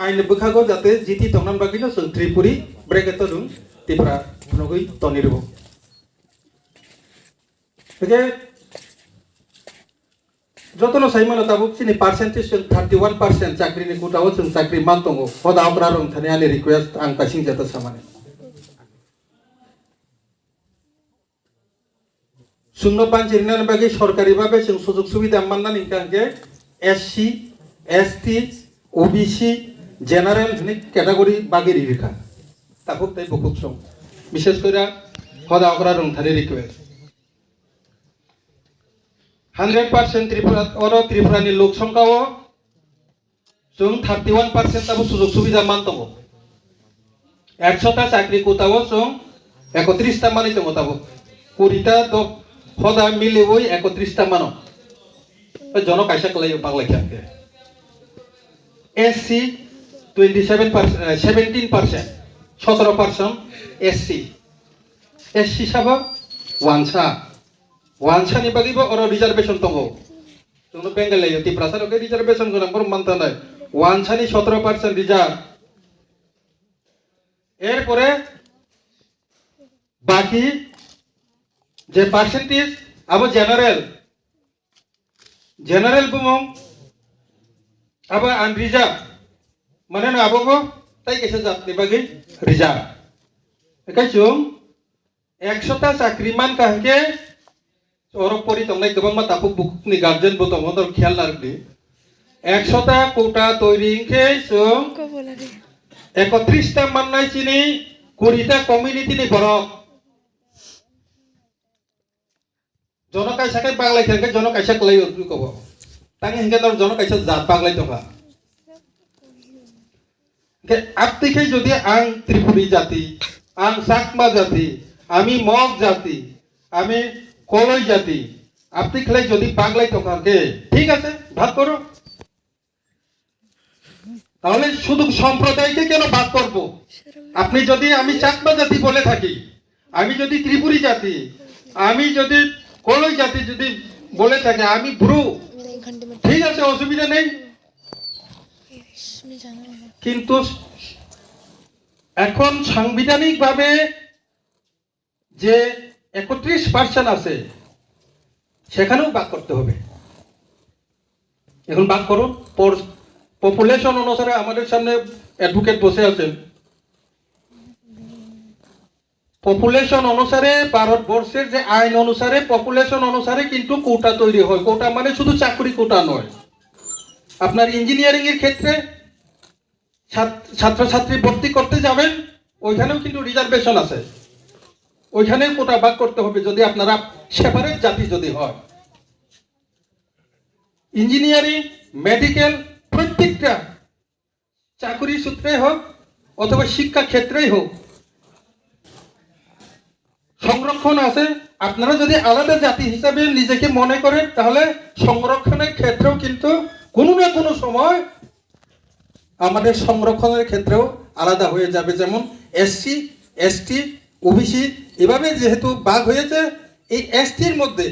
ain bukhago jate jiti tongnan bagino sung tripuri bracket dum tipra nogoi tonirbo oke jotono saimano tabuk chini percentage 31% chakri ni kutawo sung chakri mantongo hoda opra rong thani ani request ang pasing jata samane শূন্য পাঁচ নিরানব্বই সরকারিভাবে সুযোগ সুবিধা মান্না নিকাঙ্কে SC ST OBC general category বাগের রেখা তাকুক তাই বুকুক সং বিশেষ করে হদা অকরা রংথারি রিকোয়েস্ট 100% ত্রিপুরা ত্রিপুরানি লোক সংখ্যাও जों 31% তাবো সুযোগ সুবিধা মানতঙ্গ 100টা চাকরি কোতাও जों 31টা মানি তঙ্গ তাবো 20টা তো হদা মিলে ওই 31টা মানো জন কাইসা কলাই বাংলা খেয়াকে এসসি 17% 17% এসসি এসসি সাবা ওয়ানসা নি বাগিবো অর রিজার্ভেশন তঙ্গ जोंनो बेंगल ति प्रसारके रिजर्वेशन गोनां बर मानता नाय ওয়ানসা নি 17% রিজার্ভ এরপরে বাকি যে পার্সেন্টেজ আবো জেনারেল বুমং আবো আনরিজার্ভ মানে না আবো তাই কেসে জাতনি বাকি রিজার্ভ একাই जों 100টা চাকরিমান কাহকে অরপরি তংনাই গোবাং মা তাপুক বুকনি গার্জেন বতং মদর খেয়াল রাখবি 100টা কোটা তৈরিকে जों 31টা মাননাই চিনি 20টা কমিউনিটি নি বরক জনকাইসাকে বাংলাই খেলকে জনকাইসা কলাই কব তাকে হিংকে তোর জনকাইসা জাত বাংলাই তবা কে আপতিকে যদি আং ত্রিপুরি জাতি আং সাকমা জাতি আমি মগ জাতি আমি কলই জাতি আপনি খেলাই যদি বাংলাই তকাকে ঠিক আছে ভাগ করো তাহলে শুধু সম্প্রদায়কে কেন ভাগ করব আপনি যদি আমি চাকমা জাতি বলে থাকি আমি যদি ত্রিপুরি জাতি আমি যদি কলই জাতি যদি বলে থাকে আমি ব্রু ঠিক আছে অসুবিধা নেই কিন্তু এখন সাংবিধানিকভাবে যে 31% আছে সেখানেও ভাগ করতে হবে এখন ভাগ করুন পপুলেশন অনুসারে আমাদের সামনে অ্যাডভোকেট বসে আছেন পপুলেশন অনুসারে ভারতবর্ষের যে আইন অনুসারে পপুলেশন অনুসারে কিন্তু কোটা তৈরি হয় কোটা মানে শুধু চাকরি কোটা নয় আপনার ইঞ্জিনিয়ারিং এর ক্ষেত্রে ছাত্রছাত্রী ভর্তি করতে যাবেন ওইখানেও কিন্তু রিজার্ভেশন আছে ওইখানে কোটা ভাগ করতে হবে যদি আপনারা সেপারেট জাতি যদি হয় ইঞ্জিনিয়ারিং মেডিকেল প্রত্যেকটা চাকরি সূত্রে হোক অথবা শিক্ষা ক্ষেত্রেই হোক সংরক্ষণ আছে আপনারা যদি আলাদা জাতি হিসাবে নিজেকে মনে করেন তাহলে সংরক্ষণের ক্ষেত্রেও কিন্তু কোনো না কোনো সময় আমাদের সংরক্ষণের ক্ষেত্রেও আলাদা হয়ে যাবে যেমন এসসি এসটি ওবিসি এভাবে যেহেতু ভাগ হয়েছে এই এসটির মধ্যে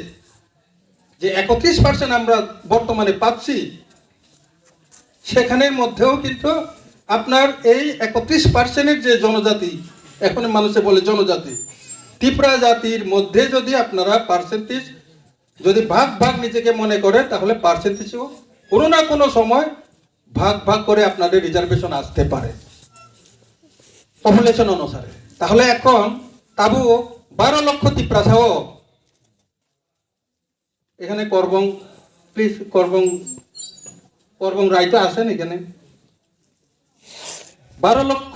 যে 31% আমরা বর্তমানে পাচ্ছি সেখানের মধ্যেও কিন্তু আপনার এই 31%-এর যে জনজাতি এখন মানুষে বলে জনজাতি ত্রিপুরা জাতির মধ্যে যদি আপনারা পার্সেন্টেজ যদি ভাগ নিজেকে মনে করে তাহলে পার্সেন্টেজও কোনো না কোনো সময় ভাগ করে আপনাদের রিজার্ভেশন আসতে পারে পপুলেশন অনুসারে তাহলে এখন তাবু 12 লক্ষ ত্রিপ্রাসাও এখানে করবং প্লিজ করবং রাইটা আছেন এখানে 12 লক্ষ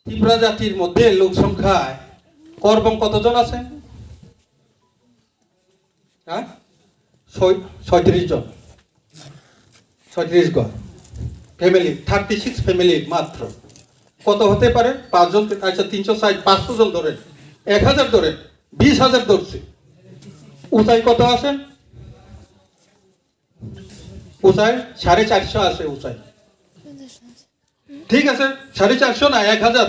ত্রিপুরা জাতির মধ্যে লোক সংখ্যায় করবং কতজন আছে হ্যাঁ 36 জন 36 ঘর ফ্যামিলি 36 ফ্যামিলি মাত্র কত হতে পারে 5 জন আচ্ছা 360 500 জন ধরে 1000 ধরে 20,000 ধরছে উঁচাই কত আছে উঁচাই 450 আছে উঁচাই ঠিক আছে 450 না 1000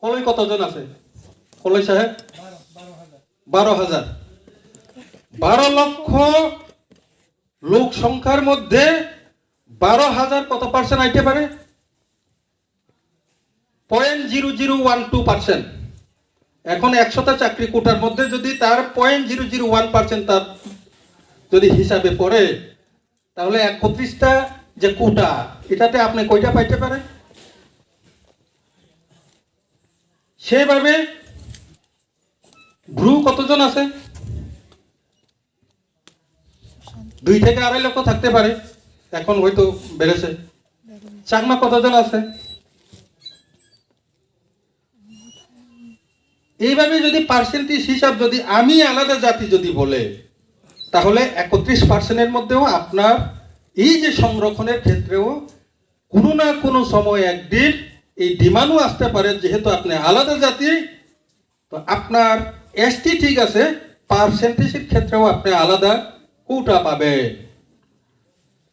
কলই কতজন আছে কলই সাহেব 12,000 12 লক্ষ লোক সংখ্যার মধ্যে 12,000 কত পার্সেন্ট আইতে পারে? 0.0012%। এখন 100টা চাকরি কোটার মধ্যে যদি তার 0.001% তার যদি হিসাবে পড়ে, তাহলে 31টা যে কোটা, এটাতে আপনি কয়টা পাইতে পারেন? সেভাবে ব্রু কতজন আছে? 2 থেকে 2.5 লক্ষ থাকতে পারে, এখন হয়তো বেড়েছে। চাকমা কতজন আছে? এইভাবে যদি পার্সেন্টেজ হিসাব যদি আমি আলাদা জাতি যদি বলে, তাহলে 31%-এর মধ্যেও আপনার এই যে সংরক্ষণের ক্ষেত্রেও কোনো না কোনো সময় একদিন এই ডিমান্ডও আসতে পারে, যেহেতু আপনি আলাদা জাতি, তো আপনার এসটি ঠিক আছে, পার্সেন্টেজের ক্ষেত্রেও আপনি আলাদা কোটা পাবেন।